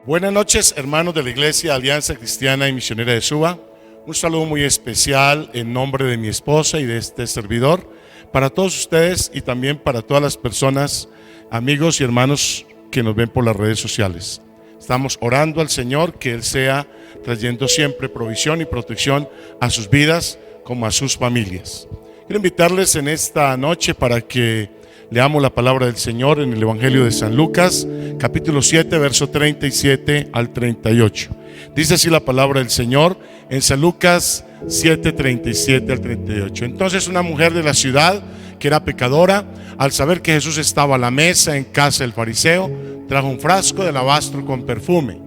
Buenas noches, hermanos de la Iglesia Alianza Cristiana y Misionera de Suba. Un saludo muy especial en nombre de mi esposa y de este servidor para todos ustedes y también para todas las personas, amigos y hermanos que nos ven por las redes sociales. Estamos orando al Señor que Él sea trayendo siempre provisión y protección a sus vidas como a sus familias. Quiero invitarles en esta noche para que leamos la palabra del Señor en el Evangelio de San Lucas, capítulo 7, verso 37 al 38. Dice así la palabra del Señor en San Lucas 7, 37 al 38. Entonces una mujer de la ciudad, que era pecadora, al saber que Jesús estaba a la mesa en casa del fariseo, trajo un frasco de alabastro con perfume.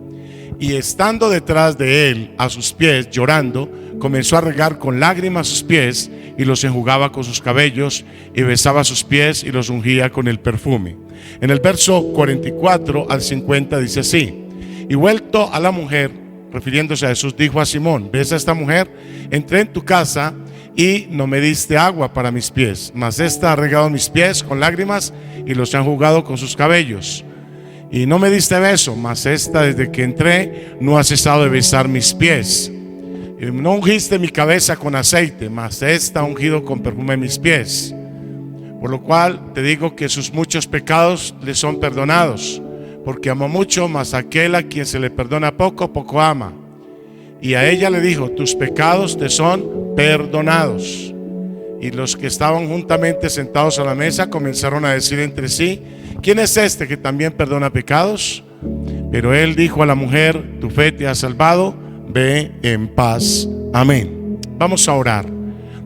Y estando detrás de él, a sus pies, llorando, comenzó a regar con lágrimas sus pies y los enjugaba con sus cabellos y besaba sus pies y los ungía con el perfume. En el verso 44 al 50 dice así: y vuelto a la mujer, refiriéndose a Jesús, dijo a Simón: ¿ves a esta mujer? Entré en tu casa y no me diste agua para mis pies, mas esta ha regado mis pies con lágrimas y los ha enjugado con sus cabellos. Y no me diste beso, mas esta desde que entré no ha cesado de besar mis pies. Y no ungiste mi cabeza con aceite, mas esta ha ungido con perfume mis pies. Por lo cual te digo que sus muchos pecados le son perdonados, porque amó mucho, mas aquel a quien se le perdona poco, poco ama. Y a ella le dijo: tus pecados te son perdonados. Y los que estaban juntamente sentados a la mesa comenzaron a decir entre sí: ¿quién es este que también perdona pecados? Pero él dijo a la mujer: tu fe te ha salvado, ve en paz. Amén. Vamos a orar.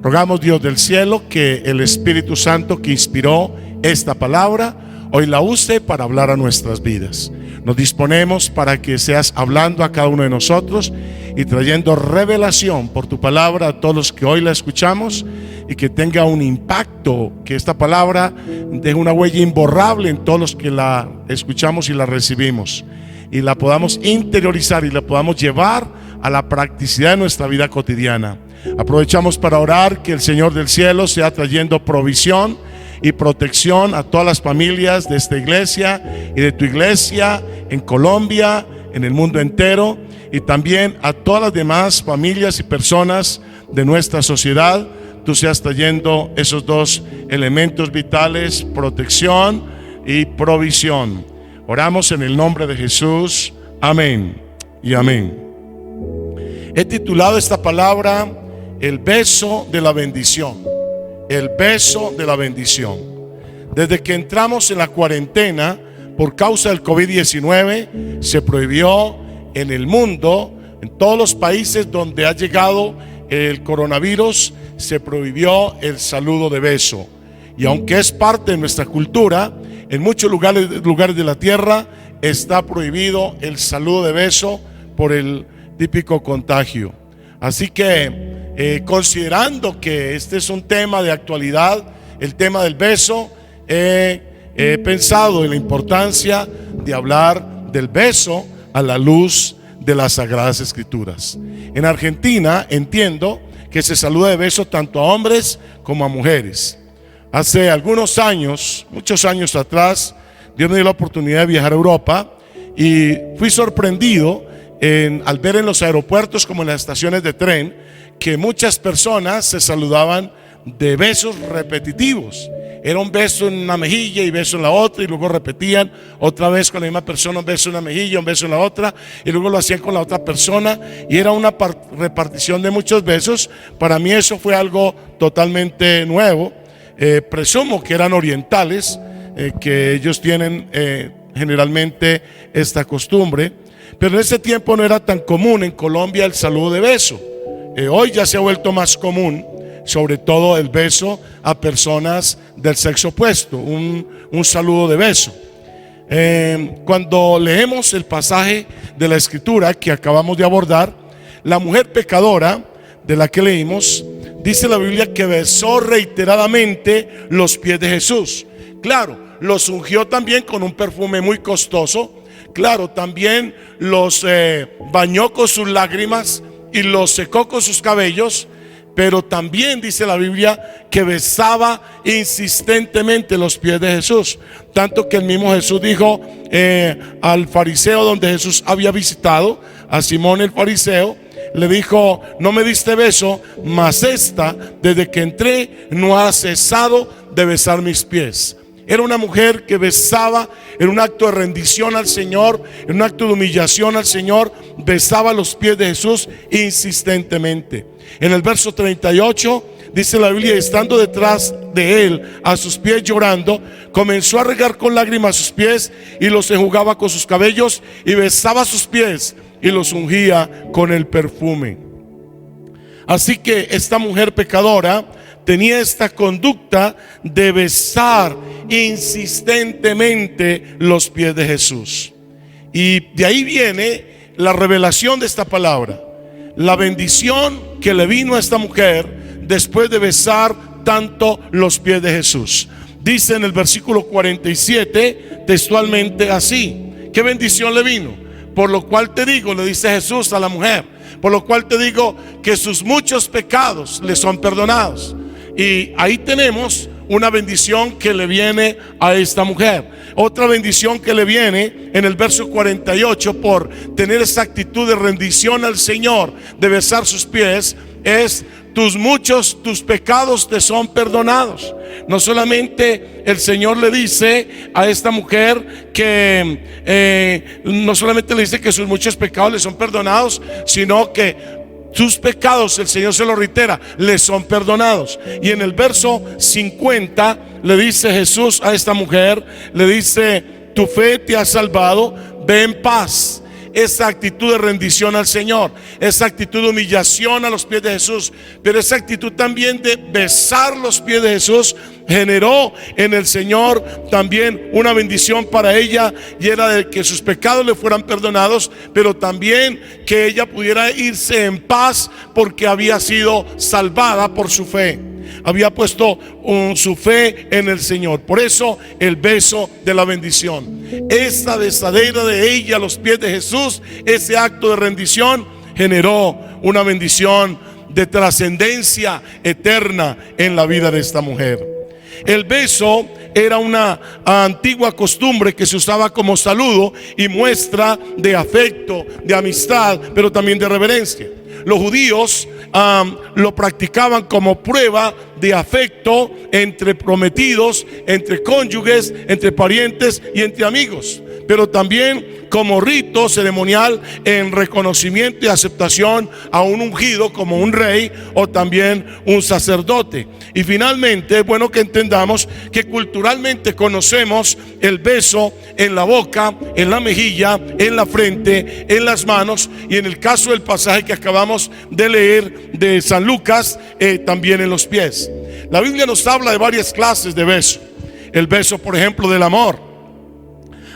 Rogamos, Dios del cielo, que el Espíritu Santo que inspiró esta palabra hoy la use para hablar a nuestras vidas. Nos disponemos para que seas hablando a cada uno de nosotros y trayendo revelación por tu palabra a todos los que hoy la escuchamos, y que tenga un impacto, que esta palabra deje una huella imborrable en todos los que la escuchamos y la recibimos, y la podamos interiorizar y la podamos llevar a la practicidad de nuestra vida cotidiana. Aprovechamos para orar que el Señor del cielo sea trayendo provisión y protección a todas las familias de esta iglesia y de tu iglesia en Colombia, en el mundo entero, y también a todas las demás familias y personas de nuestra sociedad. Tú seas trayendo esos dos elementos vitales: protección y provisión. Oramos en el nombre de Jesús. Amén y amén. He titulado esta palabra el beso de la bendición. El beso de la bendición. Desde que entramos en la cuarentena por causa del COVID-19, se prohibió en el mundo, en todos los países donde ha llegado el coronavirus, se prohibió el saludo de beso. Y aunque es parte de nuestra cultura, en muchos lugares de la tierra está prohibido el saludo de beso por el típico contagio. Así que considerando que este es un tema de actualidad, el tema del beso, he pensado en la importancia de hablar del beso a la luz de las Sagradas Escrituras. En Argentina entiendo que se saluda de beso tanto a hombres como a mujeres. Hace algunos años, muchos años atrás, Dios me dio la oportunidad de viajar a Europa y fui sorprendido al ver en los aeropuertos como en las estaciones de tren que muchas personas se saludaban de besos repetitivos. Era un beso en una mejilla y beso en la otra, y luego repetían otra vez con la misma persona un beso en una mejilla, un beso en la otra, y luego lo hacían con la otra persona, y era una repartición de muchos besos. Para mí eso fue algo totalmente nuevo. Presumo que eran orientales, que ellos tienen generalmente esta costumbre, pero en ese tiempo no era tan común en Colombia el saludo de beso. Hoy ya se ha vuelto más común, sobre todo el beso a personas del sexo opuesto, un saludo de beso. Cuando leemos el pasaje de la Escritura que acabamos de abordar, la mujer pecadora de la que leímos, dice la Biblia que besó reiteradamente los pies de Jesús. Claro, los ungió también con un perfume muy costoso. Claro, también los bañó con sus lágrimas y los secó con sus cabellos. pero también dice la Biblia que besaba insistentemente los pies de Jesús. Tanto que el mismo Jesús dijo al fariseo donde Jesús había visitado, a Simón el fariseo, le dijo: no me diste beso, mas esta, desde que entré, no ha cesado de besar mis pies. Era una mujer que besaba en un acto de rendición al Señor, en un acto de humillación al Señor, besaba los pies de Jesús insistentemente. En el verso 38 dice la Biblia: estando detrás de él a sus pies llorando, comenzó a regar con lágrimas sus pies y los enjugaba con sus cabellos y besaba sus pies y los ungía con el perfume. Así que esta mujer pecadora tenía esta conducta de besar insistentemente los pies de Jesús. Y de ahí viene la revelación de esta palabra, la bendición que le vino a esta mujer después de besar tanto los pies de Jesús. Dice en el versículo 47 textualmente así: ¿qué bendición le vino? Por lo cual te digo, le dice Jesús a la mujer, por lo cual te digo que sus muchos pecados le son perdonados. Y ahí tenemos una bendición que le viene a esta mujer. Otra bendición que le viene en el verso 48 por tener esa actitud de rendición al Señor, de besar sus pies, es: tus pecados te son perdonados. No solamente el Señor le dice a esta mujer que no solamente le dice que sus muchos pecados le son perdonados, sino que sus pecados, el Señor se lo reitera, le son perdonados. Y en el verso 50 le dice Jesús a esta mujer, le dice: tu fe te ha salvado, ve en paz. Esa actitud de rendición al Señor, esa actitud de humillación a los pies de Jesús, pero esa actitud también de besar los pies de Jesús, generó en el Señor también una bendición para ella, y era de que sus pecados le fueran perdonados, pero también que ella pudiera irse en paz porque había sido salvada por su fe. Había puesto su fe en el Señor. Por eso el beso de la bendición, esta besadera de ella a los pies de Jesús, ese acto de rendición generó una bendición de trascendencia eterna en la vida de esta mujer. El beso era una antigua costumbre que se usaba como saludo y muestra de afecto, de amistad, pero también de reverencia. Los judíos lo practicaban como prueba de afecto entre prometidos, entre cónyuges, entre parientes y entre amigos, pero también como rito ceremonial en reconocimiento y aceptación a un ungido como un rey o también un sacerdote. Y finalmente es bueno que entendamos que culturalmente conocemos el beso en la boca, en la mejilla, en la frente, en las manos, y en el caso del pasaje que acabamos de leer de San Lucas, también en los pies. La Biblia nos habla de varias clases de beso. El beso, por ejemplo, del amor.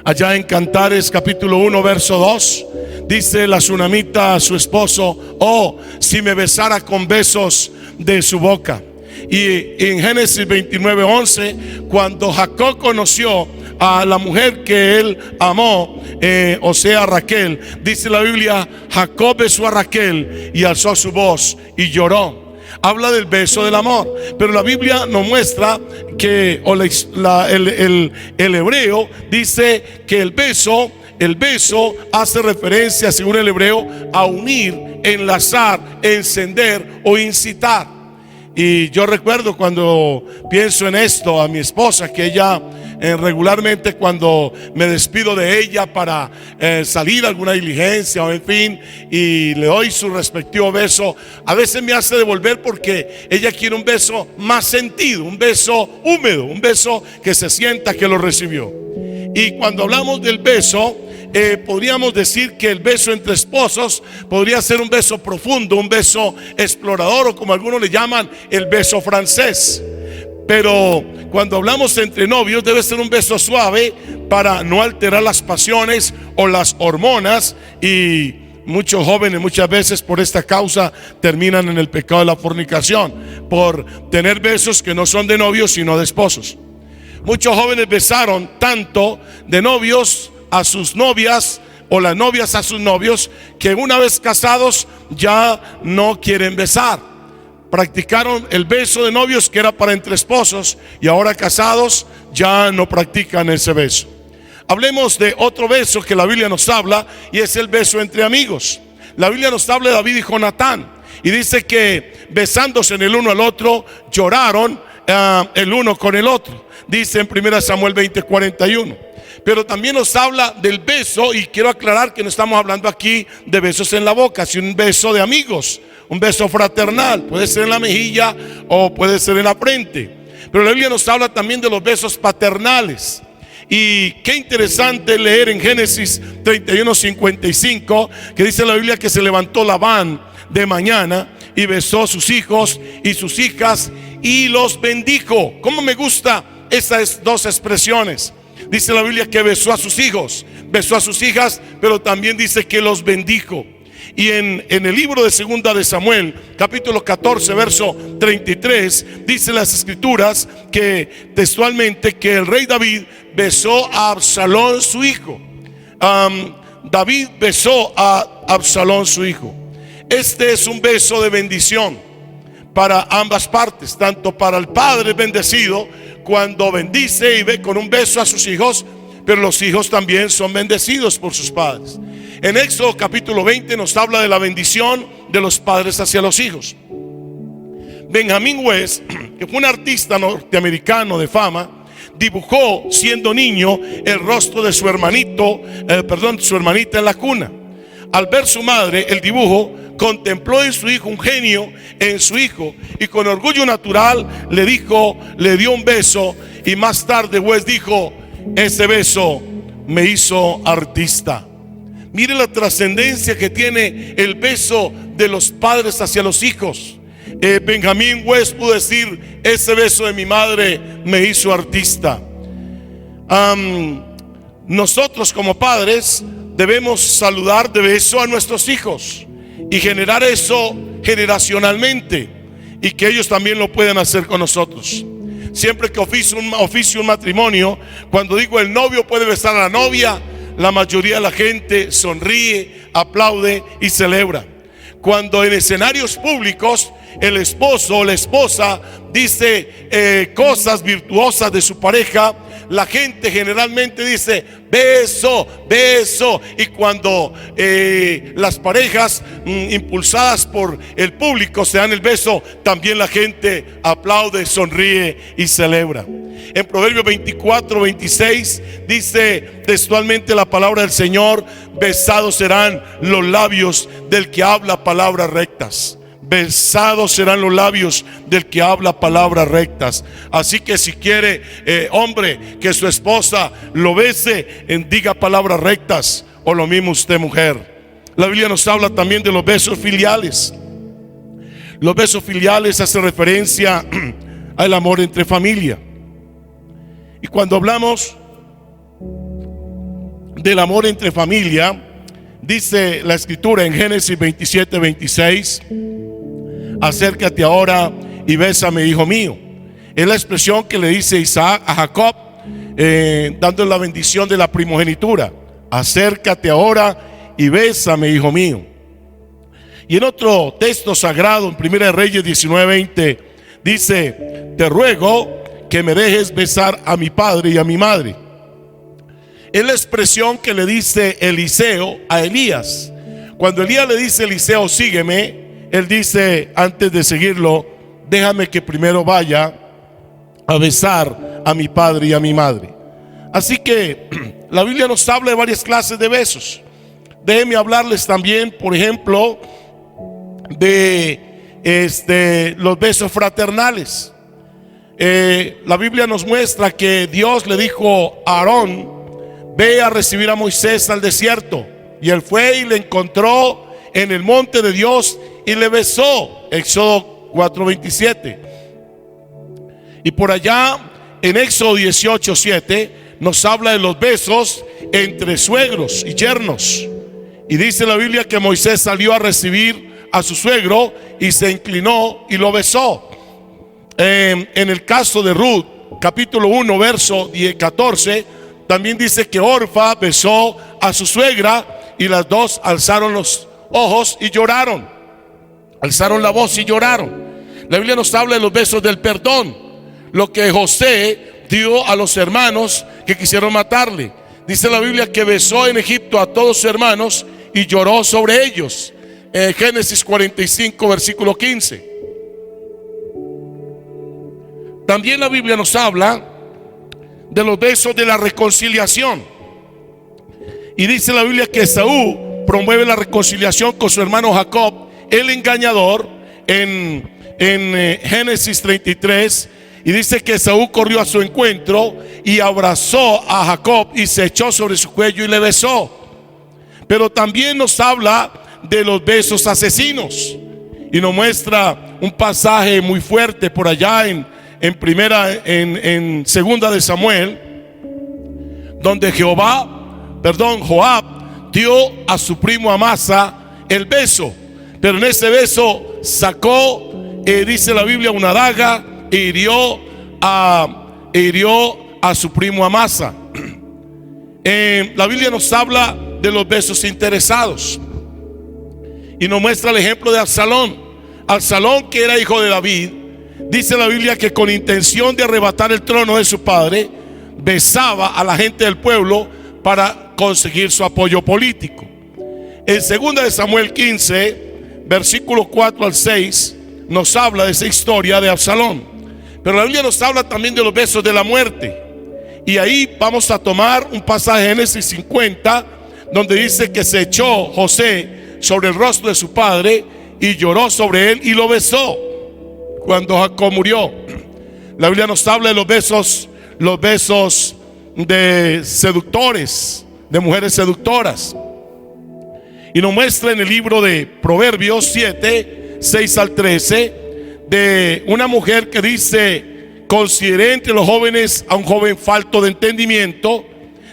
Allá en Cantares capítulo 1 verso 2 dice la sunamita a su esposo: oh, si me besara con besos de su boca. Y en Génesis 29:11, cuando Jacob conoció a la mujer que él amó, o sea Raquel, dice la Biblia: Jacob besó a Raquel y alzó su voz y lloró. Habla del beso del amor, pero la Biblia nos muestra que el hebreo dice que el beso hace referencia, según el hebreo, a unir, enlazar, encender o incitar. Y yo recuerdo, cuando pienso en esto, a mi esposa, que ella regularmente, cuando me despido de ella para salir a alguna diligencia o en fin, y le doy su respectivo beso, a veces me hace devolver porque ella quiere un beso más sentido, un beso húmedo, un beso que se sienta que lo recibió. Y cuando hablamos del beso, podríamos decir que el beso entre esposos podría ser un beso profundo, un beso explorador, o como algunos le llaman, el beso francés. Pero cuando hablamos entre novios, debe ser un beso suave para no alterar las pasiones o las hormonas. Y muchos jóvenes muchas veces por esta causa terminan en el pecado de la fornicación, por tener besos que no son de novios sino de esposos. Muchos jóvenes besaron tanto de novios a sus novias o las novias a sus novios, que una vez casados ya no quieren besar. practicaron el beso de novios, que era para entre esposos, y ahora casados ya no practican ese beso. Hablemos de otro beso que la Biblia nos habla, y es el beso entre amigos. La Biblia nos habla de David y Jonatán, y dice que besándose en el uno al otro, lloraron el uno con el otro. Dice en 1 Samuel 20:41. Pero también nos habla del beso, y quiero aclarar que no estamos hablando aquí de besos en la boca, sino un beso de amigos, un beso fraternal. Puede ser en la mejilla o puede ser en la frente. Pero la Biblia nos habla también de los besos paternales. Y qué interesante leer en Génesis 31:55, que dice la Biblia que se levantó Labán de mañana y besó a sus hijos y sus hijas y los bendijo. ¿Cómo me gusta esas dos expresiones? Dice la Biblia que besó a sus hijos, besó a sus hijas, pero también dice que los bendijo. Y en el libro de Segunda de Samuel, capítulo 14, verso 33, dice las escrituras que textualmente que el rey David besó a Absalón su hijo. David besó a Absalón su hijo. Este es un beso de bendición para ambas partes, tanto para el padre bendecido cuando bendice y ve con un beso a sus hijos, pero los hijos también son bendecidos por sus padres. En Éxodo capítulo 20 nos habla de la bendición de los padres hacia los hijos. Benjamín West, que fue un artista norteamericano de fama, dibujó siendo niño el rostro de su su hermanita en la cuna. Al ver su madre el dibujo, contempló en su hijo un genio en su hijo, y con orgullo natural le dio un beso, y más tarde West dijo: ese beso me hizo artista. Mire la trascendencia que tiene el beso de los padres hacia los hijos. Benjamín West pudo decir: ese beso de mi madre me hizo artista. Nosotros como padres debemos saludar de beso a nuestros hijos y generar eso generacionalmente, y que ellos también lo puedan hacer con nosotros. Siempre que oficio un matrimonio, cuando digo el novio puede besar a la novia, la mayoría de la gente sonríe, aplaude y celebra. Cuando en escenarios públicos el esposo o la esposa dice cosas virtuosas de su pareja, la gente generalmente dice beso, beso. Y cuando las parejas impulsadas por el público se dan el beso, también la gente aplaude, sonríe y celebra. En Proverbios 24:26 dice textualmente la palabra del Señor: besados serán los labios del que habla palabras rectas. Besados serán los labios del que habla palabras rectas. Así que si quiere, hombre, que su esposa lo bese, diga palabras rectas, o lo mismo usted, mujer. La Biblia nos habla también de los besos filiales. Los besos filiales hacen referencia al amor entre familia. Y cuando hablamos del amor entre familia, dice la escritura en Génesis 27:26: acércate ahora y bésame, hijo mío. Es la expresión que le dice Isaac a Jacob, dándole la bendición de la primogenitura. Acércate ahora y bésame, hijo mío. Y en otro texto sagrado, en 1 Reyes 19:20, dice: te ruego que me dejes besar a mi padre y a mi madre. Es la expresión que le dice Eliseo a Elías. Cuando Elías le dice a Eliseo: sígueme, él dice antes de seguirlo: déjame que primero vaya a besar a mi padre y a mi madre. Así que la Biblia nos habla de varias clases de besos. Déjenme hablarles también, por ejemplo, de los besos fraternales. La Biblia nos muestra que Dios le dijo a Aarón: ve a recibir a Moisés al desierto. Y él fue y le encontró en el monte de Dios y le besó. Éxodo 4:27. Y por allá en Éxodo 18:7 nos habla de los besos entre suegros y yernos. Y dice la Biblia que Moisés salió a recibir a su suegro y se inclinó y lo besó. En el caso de Ruth, capítulo 1, verso 14, también dice que Orfa besó a su suegra y las dos alzaron los ojos y lloraron. Alzaron la voz y lloraron. La Biblia nos habla de los besos del perdón, lo que José dio a los hermanos que quisieron matarle. Dice la Biblia que besó en Egipto a todos sus hermanos y lloró sobre ellos. Génesis 45, versículo 15. También la Biblia nos habla de los besos de la reconciliación. Y dice la Biblia que Esaú promueve la reconciliación con su hermano Jacob, el engañador, en Génesis 33. Y dice que Esaú corrió a su encuentro y abrazó a Jacob y se echó sobre su cuello y le besó. Pero también nos habla de los besos asesinos y nos muestra un pasaje muy fuerte por allá en segunda de Samuel, donde Joab dio a su primo Amasa el beso, pero en ese beso sacó, dice la Biblia, una daga e hirió a su primo Amasa. La Biblia nos habla de los besos interesados y nos muestra el ejemplo de Absalón. Absalón, que era hijo de David, dice la Biblia que con intención de arrebatar el trono de su padre, besaba a la gente del pueblo para conseguir su apoyo político. En 2 de Samuel 15, versículos 4 al 6, nos habla de esa historia de Absalón. Pero la Biblia nos habla también de los besos de la muerte. Y ahí vamos a tomar un pasaje de Génesis 50, donde dice que se echó José sobre el rostro de su padre y lloró sobre él y lo besó cuando Jacob murió. La Biblia nos habla de los besos de seductores, de mujeres seductoras. Y nos muestra en el libro de Proverbios 7, 6 al 13, de una mujer que dice: consideré entre los jóvenes a un joven falto de entendimiento.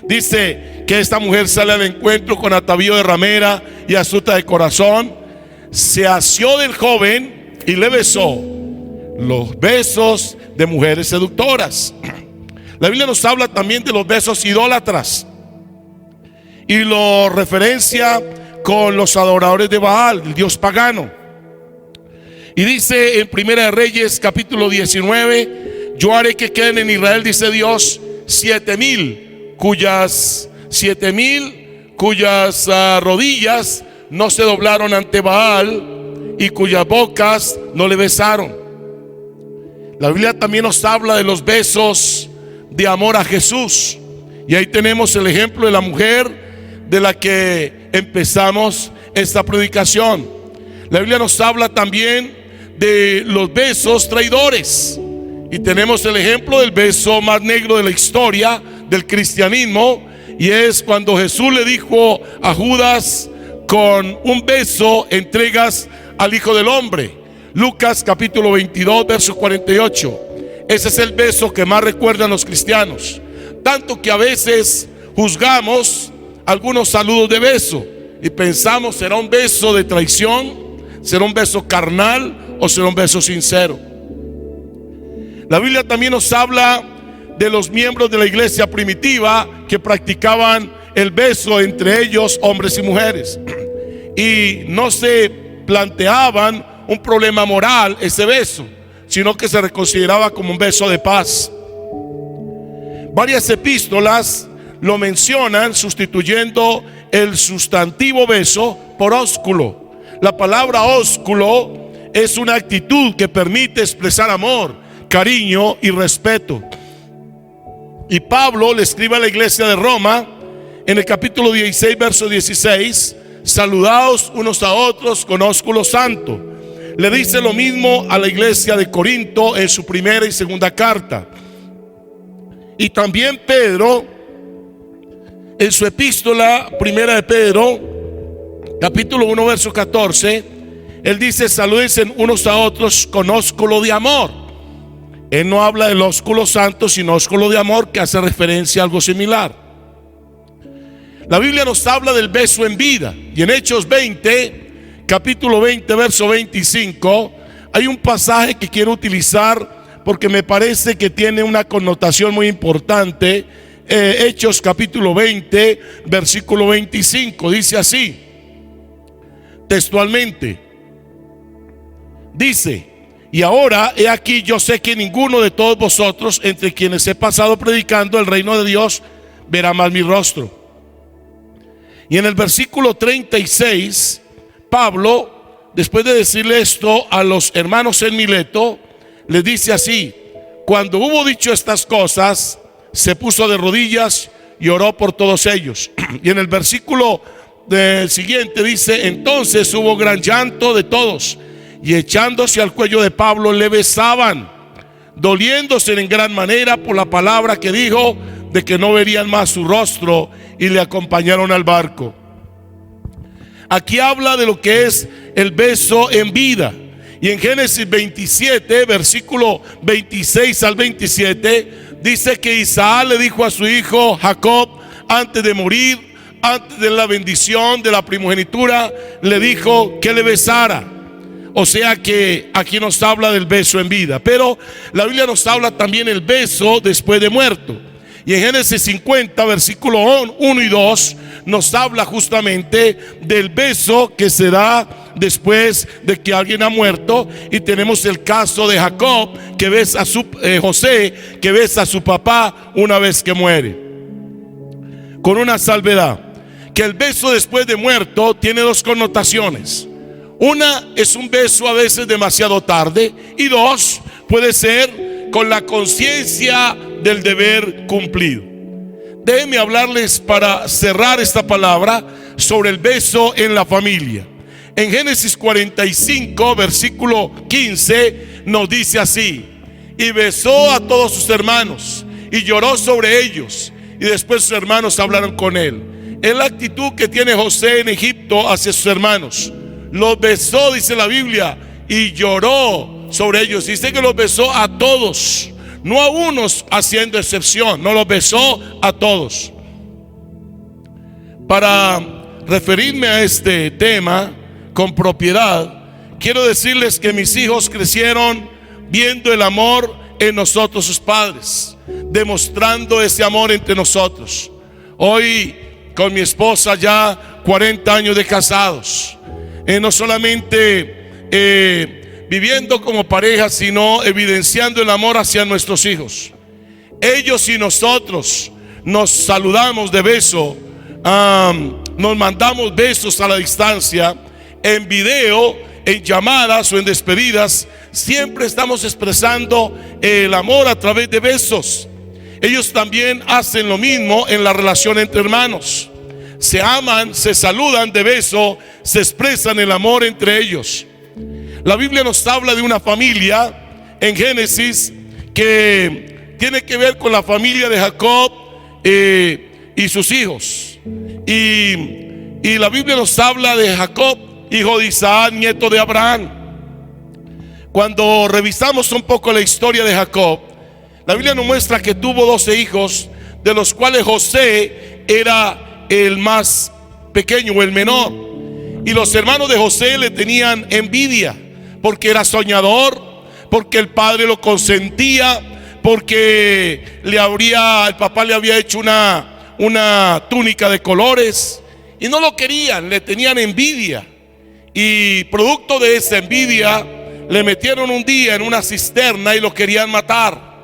Dice que esta mujer sale al encuentro con atavío de ramera y astuta de corazón. Se asió del joven y le besó. Los besos de mujeres seductoras. La Biblia nos habla también de los besos idólatras y lo referencia con los adoradores de Baal, el dios pagano. Y dice en Primera de Reyes capítulo 19: yo haré que queden en Israel, dice Dios, 7,000 cuyas rodillas no se doblaron ante Baal y cuyas bocas no le besaron. La Biblia también nos habla de los besos de amor a Jesús. Y ahí tenemos el ejemplo de la mujer de la que empezamos esta predicación. La Biblia nos habla también de los besos traidores. Y tenemos el ejemplo del beso más negro de la historia del cristianismo. Y es cuando Jesús le dijo a Judas: con un beso entregas al Hijo del Hombre. Lucas capítulo 22, verso 48. Ese es el beso que más recuerdan los cristianos. Tanto que a veces juzgamos algunos saludos de beso y pensamos: ¿será un beso de traición? ¿Será un beso carnal o será un beso sincero? La Biblia también nos habla de los miembros de la iglesia primitiva que practicaban el beso entre ellos, hombres y mujeres, y no se planteaban un problema moral ese beso, sino que se consideraba como un beso de paz. Varias epístolas lo mencionan sustituyendo el sustantivo beso por ósculo. La palabra ósculo es una actitud que permite expresar amor, cariño y respeto. Y Pablo le escribe a la iglesia de Roma en el capítulo 16, verso 16: saludaos unos a otros con ósculo santo. Le dice lo mismo a la iglesia de Corinto en su primera y segunda carta. Y también Pedro, en su epístola primera de Pedro, capítulo 1, verso 14, él dice: salúdense unos a otros con ósculo de amor. Él no habla del ósculo santo, sino ósculo de amor, que hace referencia a algo similar. La Biblia nos habla del beso en vida. Y en Hechos 20, capítulo 20, verso 25, hay un pasaje que quiero utilizar porque me parece que tiene una connotación muy importante. Hechos capítulo 20, versículo 25, dice así, textualmente, dice: Y ahora, he aquí, yo sé que ninguno de todos vosotros, entre quienes he pasado predicando el reino de Dios, verá más mi rostro. Y en el versículo 36, Pablo, después de decirle esto a los hermanos en Mileto, les dice así: cuando hubo dicho estas cosas, se puso de rodillas y oró por todos ellos. Y en el versículo siguiente dice: entonces hubo gran llanto de todos, y echándose al cuello de Pablo le besaban, doliéndose en gran manera por la palabra que dijo, de que no verían más su rostro, y le acompañaron al barco. Aquí habla de lo que es el beso en vida. Y en Génesis 27, versículo 26 al 27, dice que Isaac le dijo a su hijo Jacob, antes de morir, antes de la bendición de la primogenitura, le dijo que le besara. O sea que aquí nos habla del beso en vida, pero la Biblia nos habla también el beso después de muerto. Y en Génesis 50, versículo 1 y 2, nos habla justamente del beso que se da después de que alguien ha muerto. Y tenemos el caso de Jacob, que besa a José, que besa a su papá una vez que muere. Con una salvedad, que el beso después de muerto tiene dos connotaciones. Una es un beso a veces demasiado tarde, y dos, puede ser con la conciencia del deber cumplido. Déjenme hablarles, para cerrar esta palabra, sobre el beso en la familia. En Génesis 45, versículo 15, nos dice así: y besó a todos sus hermanos y lloró sobre ellos, y después sus hermanos hablaron con él. Es la actitud que tiene José en Egipto hacia sus hermanos. Los besó, dice la Biblia, y lloró sobre ellos. Dice que los besó a todos, no a unos haciendo excepción, no, los besó a todos. Para referirme a este tema con propiedad, quiero decirles que mis hijos crecieron viendo el amor en nosotros, sus padres, demostrando ese amor entre nosotros. Hoy, con mi esposa, ya 40 años de casados, no solamente viviendo como pareja, sino evidenciando el amor hacia nuestros hijos. Ellos y nosotros nos saludamos de beso, nos mandamos besos a la distancia, en video, en llamadas o en despedidas. Siempre estamos expresando el amor a través de besos. Ellos también hacen lo mismo en la relación entre hermanos. Se aman, se saludan de beso, se expresan el amor entre ellos. La Biblia nos habla de una familia en Génesis que tiene que ver con la familia de Jacob y sus hijos. Y la Biblia nos habla de Jacob, hijo de Isaac, nieto de Abraham. Cuando revisamos un poco la historia de Jacob, la Biblia nos muestra que tuvo 12 hijos, de los cuales José era el más pequeño o el menor. Y los hermanos de José le tenían envidia, porque era soñador, porque el padre lo consentía, porque el papá le había hecho una túnica de colores, y no lo querían, le tenían envidia. Y producto de esa envidia, le metieron un día en una cisterna y lo querían matar.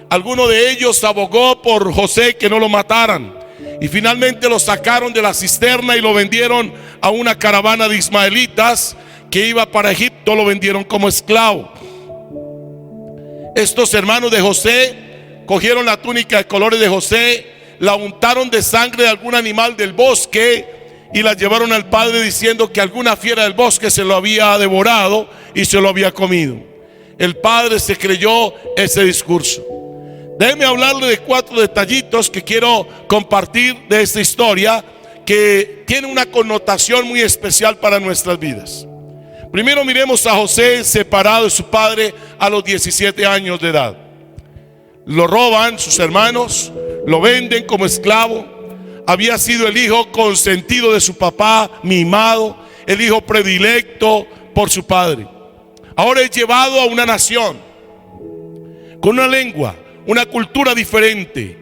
Alguno de ellos abogó por José que no lo mataran, y finalmente lo sacaron de la cisterna y lo vendieron a una caravana de ismaelitas que iba para Egipto. Lo vendieron como esclavo. Estos hermanos de José cogieron la túnica de colores de José, la untaron de sangre de algún animal del bosque y la llevaron al padre, diciendo que alguna fiera del bosque se lo había devorado y se lo había comido. El padre se creyó ese discurso. Déjenme hablarle de 4 detallitos que quiero compartir de esta historia, que tiene una connotación muy especial para nuestras vidas. Primero, miremos a José separado de su padre a los 17 años de edad. Lo roban sus hermanos, lo venden como esclavo. Había sido el hijo consentido de su papá, mimado, el hijo predilecto por su padre. Ahora es llevado a una nación con una lengua, una cultura diferente,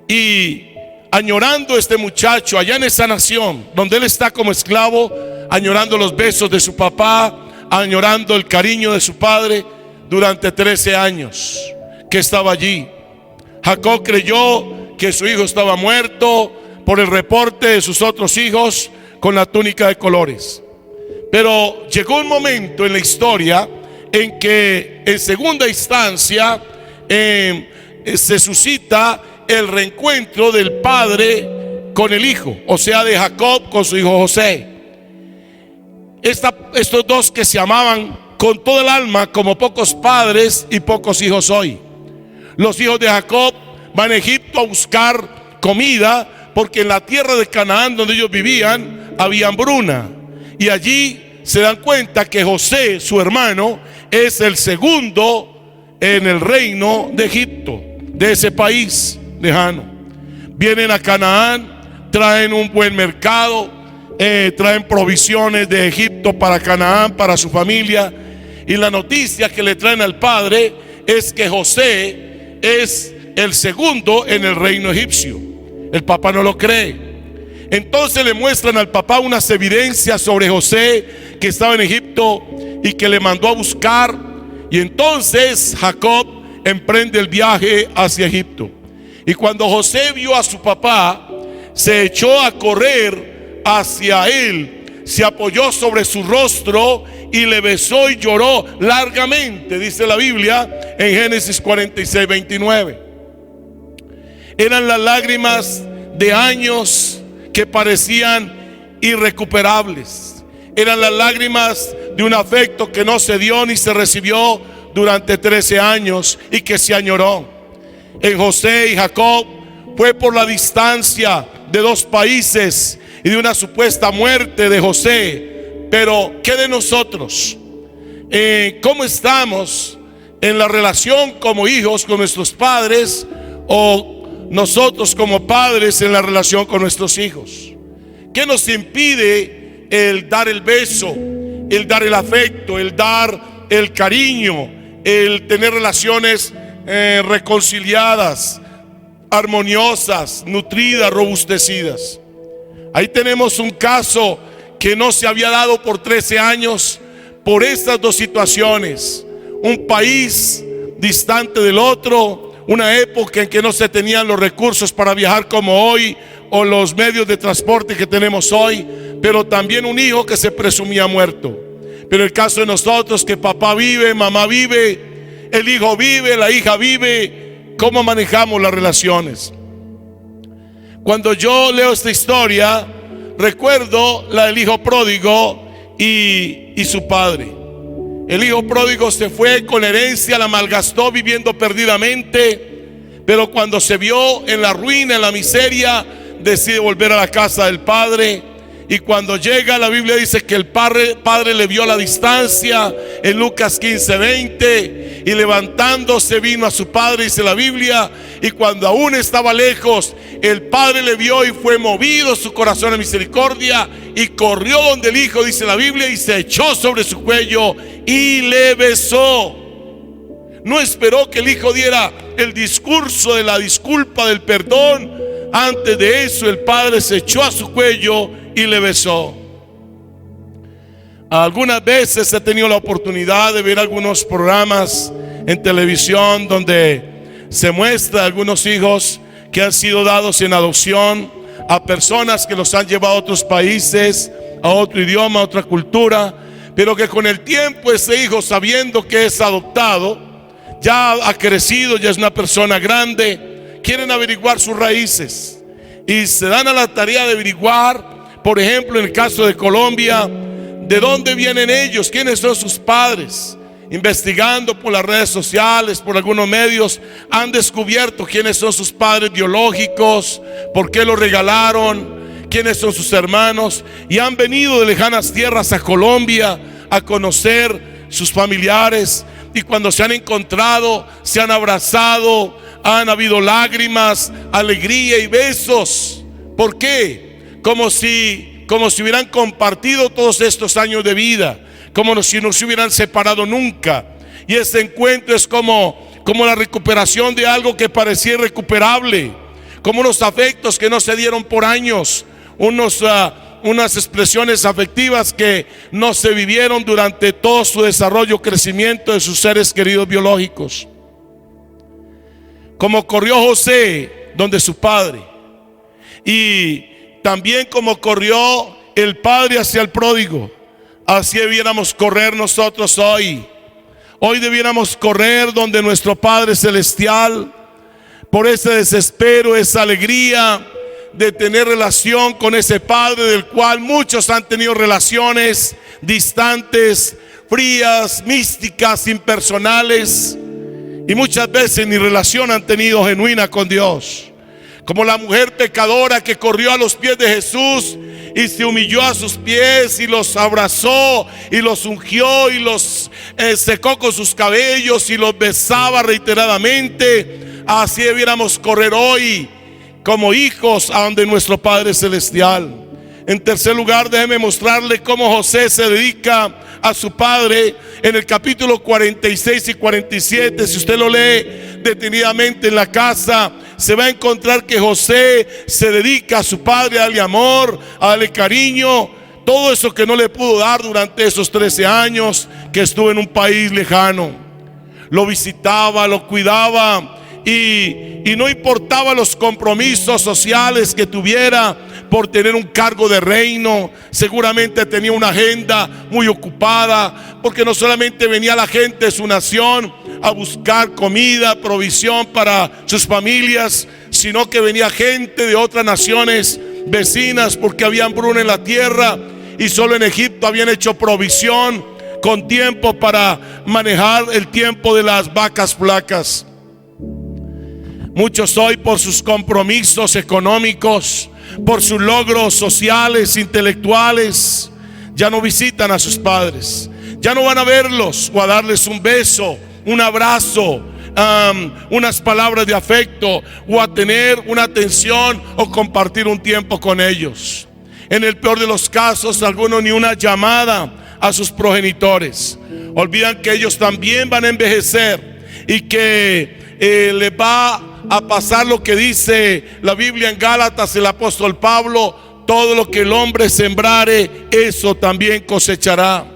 y añorando este muchacho allá en esa nación donde él está como esclavo, añorando los besos de su papá, añorando el cariño de su padre. durante 13 años que estaba allí. Jacob creyó que su hijo estaba muerto por el reporte de sus otros hijos con la túnica de colores. Pero llegó un momento en la historia en que en segunda instancia se suscita el reencuentro del padre con el hijo, o sea, de Jacob con su hijo José. Estos dos que se amaban con todo el alma, como pocos padres y pocos hijos hoy. Los hijos de Jacob van a Egipto a buscar comida, porque en la tierra de Canaán donde ellos vivían había hambruna, y allí se dan cuenta que José, su hermano, es el segundo en el reino de Egipto, de ese país lejano. Vienen a Canaán, traen un buen mercado, traen provisiones de Egipto para Canaán, para su familia, y la noticia que le traen al padre es que José es el segundo en el reino egipcio. El papá no lo cree. Entonces le muestran al papá unas evidencias sobre José, que estaba en Egipto y que le mandó a buscar. Y entonces Jacob emprende el viaje hacia Egipto. Y cuando José vio a su papá, se echó a correr hacia él, se apoyó sobre su rostro y le besó y lloró largamente, dice la Biblia en Génesis 46, 29. Eran las lágrimas de años que parecían irrecuperables. Eran las lágrimas de un afecto que no se dio ni se recibió durante 13 años y que se añoró. En José y Jacob fue por la distancia de dos países y de una supuesta muerte de José. Pero ¿qué de nosotros? ¿Cómo estamos en la relación como hijos con nuestros padres, o nosotros como padres en la relación con nuestros hijos? ¿Qué nos impide el dar el beso, el dar el afecto, el dar el cariño, el tener relaciones reconciliadas, armoniosas, nutridas, robustecidas? Ahí tenemos un caso que no se había dado por 13 años por estas dos situaciones. Un país distante del otro, una época en que no se tenían los recursos para viajar como hoy, o los medios de transporte que tenemos hoy, pero también un hijo que se presumía muerto. Pero el caso de nosotros, que papá vive, mamá vive, el hijo vive, la hija vive, ¿cómo manejamos las relaciones? Cuando yo leo esta historia, recuerdo la del hijo pródigo y su padre. El hijo pródigo se fue con herencia, la malgastó viviendo perdidamente, pero cuando se vio en la ruina, en la miseria, decide volver a la casa del padre. Y cuando llega, la Biblia dice que el padre le vio a la distancia en Lucas 15:20, y levantándose vino a su padre, dice la Biblia, y cuando aún estaba lejos, el padre le vio y fue movido su corazón a misericordia, y corrió donde el hijo, dice la Biblia, y se echó sobre su cuello y le besó. No esperó que el hijo diera el discurso de la disculpa, del perdón. Antes de eso, el padre se echó a su cuello y le besó. Algunas veces he tenido la oportunidad de ver algunos programas en televisión donde se muestra a algunos hijos que han sido dados en adopción a personas que los han llevado a otros países, a otro idioma, a otra cultura, pero que con el tiempo ese hijo, sabiendo que es adoptado, ya ha crecido, ya es una persona grande, quieren averiguar sus raíces y se dan a la tarea de averiguar, por ejemplo, en el caso de Colombia, de dónde vienen ellos, quiénes son sus padres. Investigando por las redes sociales, por algunos medios, han descubierto quiénes son sus padres biológicos, por qué los regalaron, quiénes son sus hermanos, y han venido de lejanas tierras a Colombia a conocer sus familiares. Y cuando se han encontrado, se han abrazado, han habido lágrimas, alegría y besos. ¿Por qué? Como si hubieran compartido todos estos años de vida, como si no se hubieran separado nunca. Y este encuentro es como la recuperación de algo que parecía irrecuperable, como unos afectos que no se dieron por años, unos unas expresiones afectivas que no se vivieron durante todo su desarrollo, crecimiento de sus seres queridos biológicos. Como corrió José donde su padre, y también como corrió el padre hacia el pródigo, así debiéramos correr nosotros hoy. Hoy debiéramos correr donde nuestro Padre Celestial, por ese desespero, esa alegría de tener relación con ese Padre del cual muchos han tenido relaciones distantes, frías, místicas, impersonales, y muchas veces ni relación han tenido genuina con Dios. Como la mujer pecadora que corrió a los pies de Jesús y se humilló a sus pies y los abrazó y los ungió y los secó con sus cabellos y los besaba reiteradamente. Así debiéramos correr hoy como hijos a donde nuestro Padre Celestial. En tercer lugar, déjeme mostrarle cómo José se dedica a su padre. En el capítulo 46 y 47, si usted lo lee detenidamente en la casa, se va a encontrar que José se dedica a su padre, a darle amor, a darle cariño, todo eso que no le pudo dar durante esos 13 años que estuvo en un país lejano. Lo visitaba, lo cuidaba, y no importaba los compromisos sociales que tuviera por tener un cargo de reino. Seguramente tenía una agenda muy ocupada, porque no solamente venía la gente de su nación a buscar comida, provisión para sus familias, sino que venía gente de otras naciones vecinas, porque había hambruna en la tierra y solo en Egipto habían hecho provisión con tiempo para manejar el tiempo de las vacas flacas. Muchos hoy, por sus compromisos económicos, por sus logros sociales, intelectuales, ya no visitan a sus padres, ya no van a verlos o a darles un beso, un abrazo, unas palabras de afecto, o a tener una atención o compartir un tiempo con ellos. En el peor de los casos, algunos ni una llamada a sus progenitores. Olvidan que ellos también van a envejecer y que les va a pasar lo que dice la Biblia en Gálatas, el apóstol Pablo: todo lo que el hombre sembrare, eso también cosechará.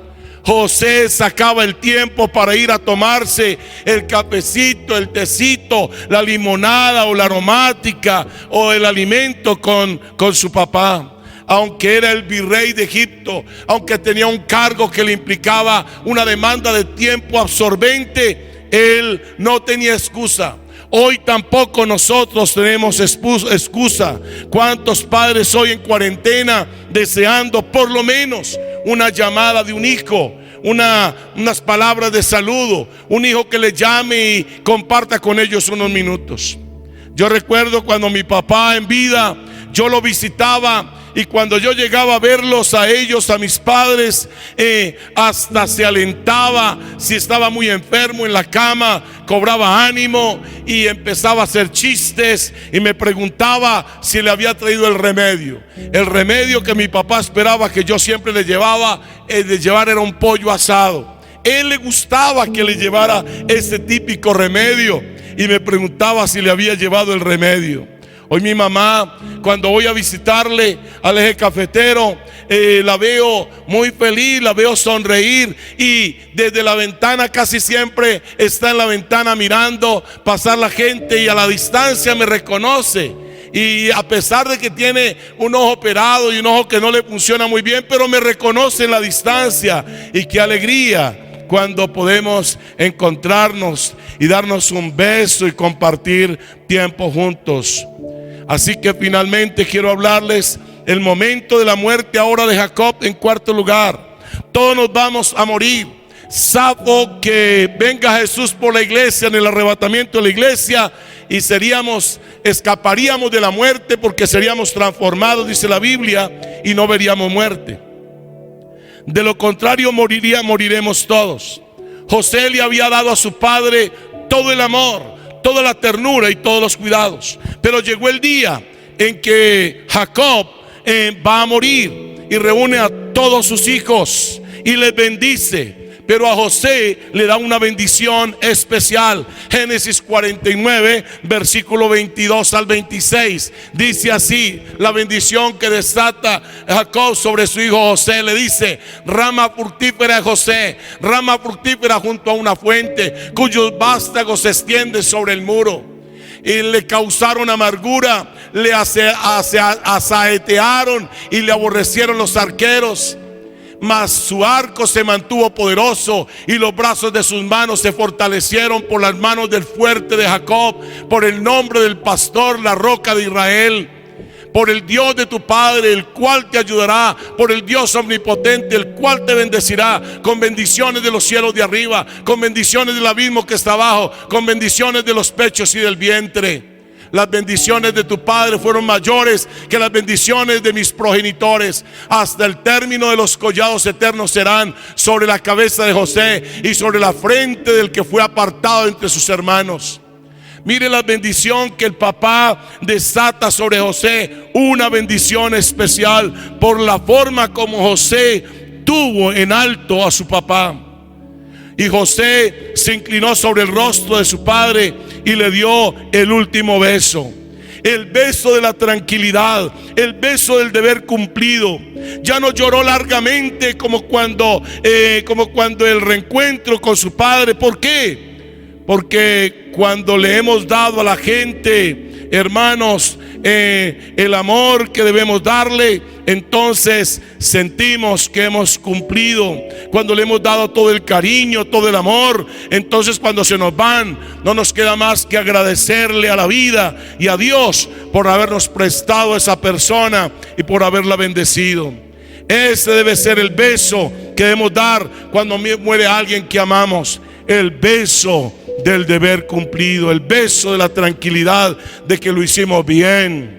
José sacaba el tiempo para ir a tomarse el cafecito, el tecito, la limonada o la aromática o el alimento con su papá. Aunque era el virrey de Egipto, aunque tenía un cargo que le implicaba una demanda de tiempo absorbente, él no tenía excusa. Hoy tampoco nosotros tenemos excusa. ¿Cuántos padres hoy en cuarentena deseando por lo menos una llamada de un hijo, unas palabras de saludo, un hijo que le llame y comparta con ellos unos minutos? Yo recuerdo cuando mi papá en vida, yo lo visitaba, y cuando yo llegaba a verlos a ellos, a mis padres, hasta se alentaba. Si estaba muy enfermo en la cama, cobraba ánimo y empezaba a hacer chistes y me preguntaba si le había traído el remedio. El remedio que mi papá esperaba que yo siempre le llevara era un pollo asado. Él le gustaba que le llevara ese típico remedio y me preguntaba si le había llevado el remedio. Hoy mi mamá, cuando voy a visitarle al eje cafetero, la veo muy feliz, la veo sonreír, y desde la ventana casi siempre está en la ventana mirando pasar la gente, y a la distancia me reconoce. Y a pesar de que tiene un ojo operado y un ojo que no le funciona muy bien, pero me reconoce en la distancia. Y qué alegría cuando podemos encontrarnos y darnos un beso y compartir tiempo juntos. Así que finalmente quiero hablarles el momento de la muerte ahora de Jacob. En cuarto lugar, todos nos vamos a morir, salvo que venga Jesús por la iglesia en el arrebatamiento de la iglesia, y escaparíamos de la muerte, porque seríamos transformados, dice la Biblia, y no veríamos muerte. De lo contrario, moriremos todos. José le había dado a su padre todo el amor, toda la ternura y todos los cuidados, pero llegó el día en que Jacob va a morir, y reúne a todos sus hijos y les bendice, pero a José le da una bendición especial. Génesis 49, versículo 22 al 26. Dice así la bendición que desata Jacob sobre su hijo José. Le dice: rama fructífera de José, rama fructífera junto a una fuente, cuyos vástagos se extienden sobre el muro. Y le causaron amargura, le asaetearon y le aborrecieron los arqueros. Mas su arco se mantuvo poderoso y los brazos de sus manos se fortalecieron por las manos del fuerte de Jacob, por el nombre del pastor, la roca de Israel. Por el Dios de tu padre, el cual te ayudará, por el Dios omnipotente, el cual te bendecirá con bendiciones de los cielos de arriba, con bendiciones del abismo que está abajo, con bendiciones de los pechos y del vientre. Las bendiciones de tu padre fueron mayores que las bendiciones de mis progenitores. Hasta el término de los collados eternos serán sobre la cabeza de José y sobre la frente del que fue apartado entre sus hermanos. Mire la bendición que el papá desata sobre José. Una bendición especial por la forma como José tuvo en alto a su papá. Y José se inclinó sobre el rostro de su padre y le dio el último beso. El beso de la tranquilidad, el beso del deber cumplido. Ya no lloró largamente como cuando el reencuentro con su padre. ¿Por qué? Porque cuando le hemos dado a la gente, hermanos, el amor que debemos darle, entonces sentimos que hemos cumplido. Cuando le hemos dado todo el cariño, todo el amor, entonces cuando se nos van, no nos queda más que agradecerle a la vida y a Dios por habernos prestado a esa persona y por haberla bendecido. Ese debe ser el beso que debemos dar cuando muere alguien que amamos. El beso del deber cumplido, el beso de la tranquilidad de que lo hicimos bien.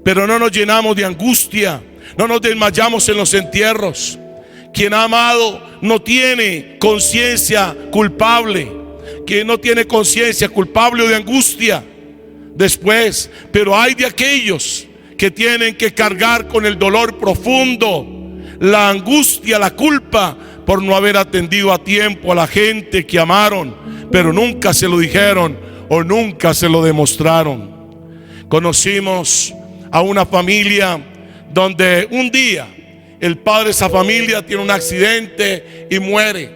Pero no nos llenamos de angustia, no nos desmayamos en los entierros. Quien ha amado no tiene conciencia culpable, quien no tiene conciencia culpable o de angustia después. Pero hay de aquellos que tienen que cargar con el dolor profundo, la angustia, la culpa por no haber atendido a tiempo a la gente que amaron, pero nunca se lo dijeron o nunca se lo demostraron. Conocimos a una familia donde un día el padre de esa familia tiene un accidente y muere.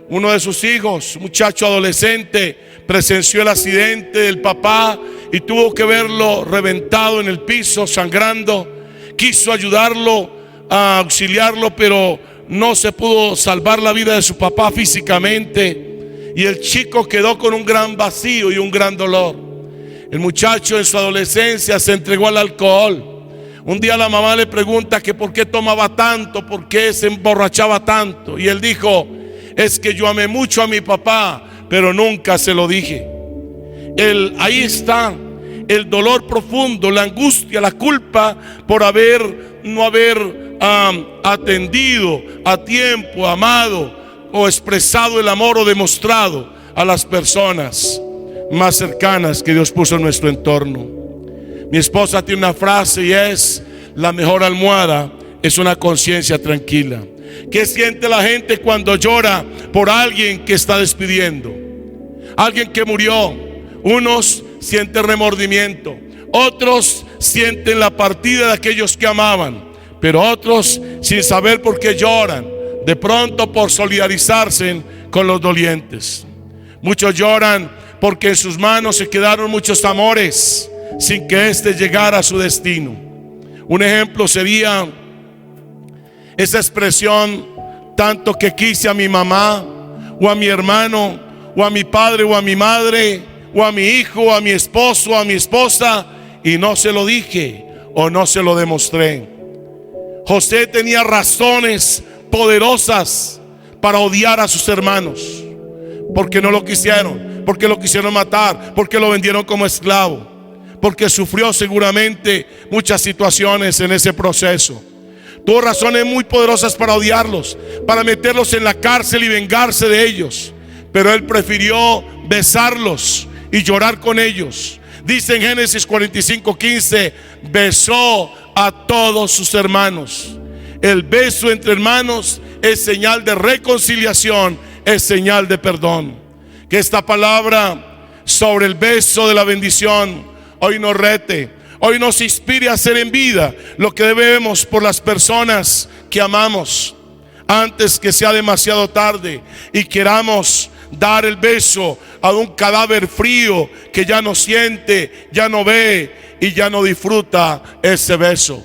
Uno de sus hijos, un muchacho adolescente, presenció el accidente del papá y tuvo que verlo reventado en el piso, sangrando. Quiso ayudarlo, a auxiliarlo, pero no se pudo salvar la vida de su papá físicamente. Y el chico quedó con un gran vacío y un gran dolor. El muchacho en su adolescencia se entregó al alcohol. Un día la mamá le pregunta que por qué tomaba tanto, por qué se emborrachaba tanto. Y él dijo: es que yo amé mucho a mi papá, pero nunca se lo dije. Ahí está el dolor profundo, la angustia, la culpa por no haber atendido a tiempo, amado o expresado el amor o demostrado a las personas más cercanas que Dios puso en nuestro entorno. Mi esposa tiene una frase y es: la mejor almohada es una conciencia tranquila. ¿Qué siente la gente cuando llora por alguien que está despidiendo? Alguien que murió. Unos sienten remordimiento, otros sienten la partida de aquellos que amaban, pero otros sin saber por qué lloran, de pronto por solidarizarse con los dolientes. Muchos lloran porque en sus manos se quedaron muchos amores sin que éste llegara a su destino. Un ejemplo sería esa expresión: tanto que quise a mi mamá o a mi hermano o a mi padre o a mi madre o a mi hijo o a mi esposo o a mi esposa, y no se lo dije o no se lo demostré. José tenía razones poderosas para odiar a sus hermanos, porque no lo quisieron, porque lo quisieron matar, porque lo vendieron como esclavo, porque sufrió seguramente muchas situaciones en ese proceso. Tuvo razones muy poderosas para odiarlos, para meterlos en la cárcel y vengarse de ellos, pero él prefirió besarlos y llorar con ellos. Dice en Génesis 45:15: besó a todos sus hermanos. El beso entre hermanos es señal de reconciliación, es señal de perdón. Que esta palabra sobre el beso de la bendición hoy nos rete, hoy nos inspire a hacer en vida lo que debemos por las personas que amamos, antes que sea demasiado tarde y queramos dar el beso a un cadáver frío que ya no siente, ya no ve y ya no disfruta ese beso.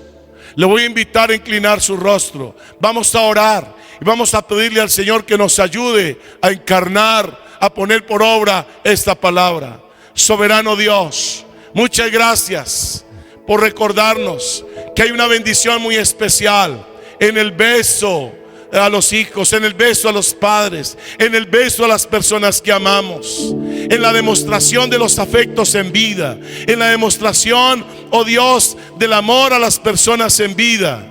Le voy a invitar a inclinar su rostro. Vamos a orar y vamos a pedirle al Señor que nos ayude a encarnar, a poner por obra esta palabra. Soberano Dios, muchas gracias por recordarnos que hay una bendición muy especial en el beso a los hijos, en el beso a los padres, en el beso a las personas que amamos, en la demostración de los afectos en vida, en la demostración, oh Dios, del amor a las personas en vida.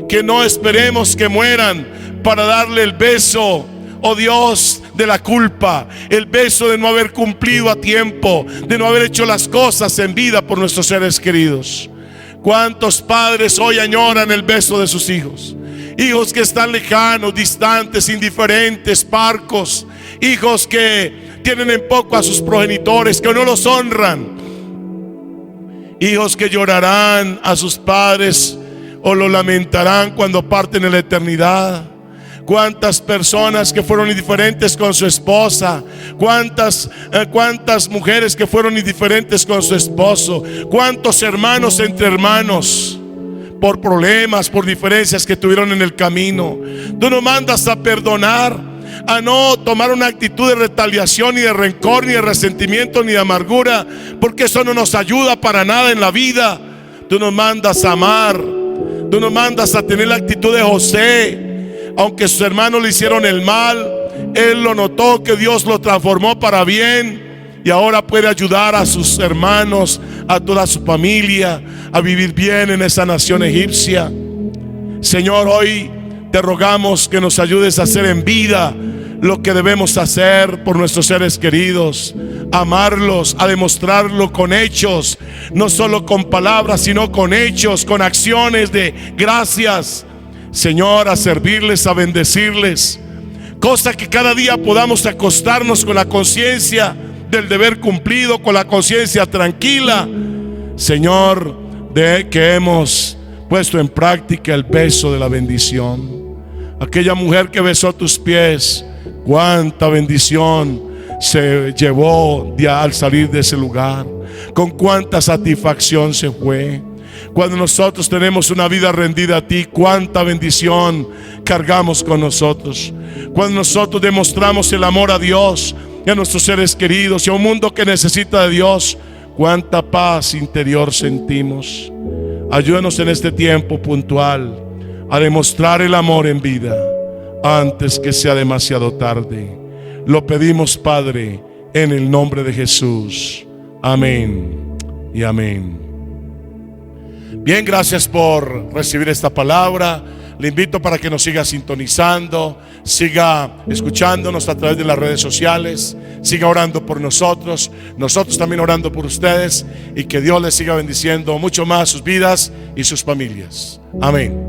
Que no esperemos que mueran para darle el beso, oh Dios, de la culpa, el beso de no haber cumplido a tiempo, de no haber hecho las cosas en vida por nuestros seres queridos. ¿Cuántos padres hoy añoran el beso de sus hijos? Hijos que están lejanos, distantes, indiferentes, parcos. Hijos que tienen en poco a sus progenitores, que no los honran. Hijos que llorarán a sus padres o lo lamentarán cuando parten en la eternidad. Cuántas personas que fueron indiferentes con su esposa, cuántas mujeres que fueron indiferentes con su esposo, cuántos hermanos entre hermanos, por problemas, por diferencias que tuvieron en el camino. Tú nos mandas a perdonar, a no tomar una actitud de retaliación, ni de rencor, ni de resentimiento, ni de amargura, porque eso no nos ayuda para nada en la vida. Tú nos mandas a amar, tú nos mandas a tener la actitud de José. Aunque sus hermanos le hicieron el mal, él lo notó, que Dios lo transformó para bien, y ahora puede ayudar a sus hermanos, a toda su familia, a vivir bien en esa nación egipcia. Señor, hoy te rogamos que nos ayudes a hacer en vida lo que debemos hacer por nuestros seres queridos, amarlos, a demostrarlo con hechos, no solo con palabras, sino con hechos, con acciones de gracias, Señor, a servirles, a bendecirles, cosa que cada día podamos acostarnos con la conciencia del deber cumplido, con la conciencia tranquila, Señor, de que hemos puesto en práctica el beso de la bendición. Aquella mujer que besó tus pies, cuánta bendición se llevó al salir de ese lugar, con cuánta satisfacción se fue. Cuando nosotros tenemos una vida rendida a ti, cuánta bendición cargamos con nosotros. Cuando nosotros demostramos el amor a Dios y a nuestros seres queridos y a un mundo que necesita de Dios, cuánta paz interior sentimos. Ayúdanos en este tiempo puntual a demostrar el amor en vida antes que sea demasiado tarde. Lo pedimos, Padre, en el nombre de Jesús. Amén y amén. Bien, gracias por recibir esta palabra. Le invito para que nos siga sintonizando, siga escuchándonos a través de las redes sociales, siga orando por nosotros también orando por ustedes, y que Dios les siga bendiciendo mucho más sus vidas y sus familias. Amén.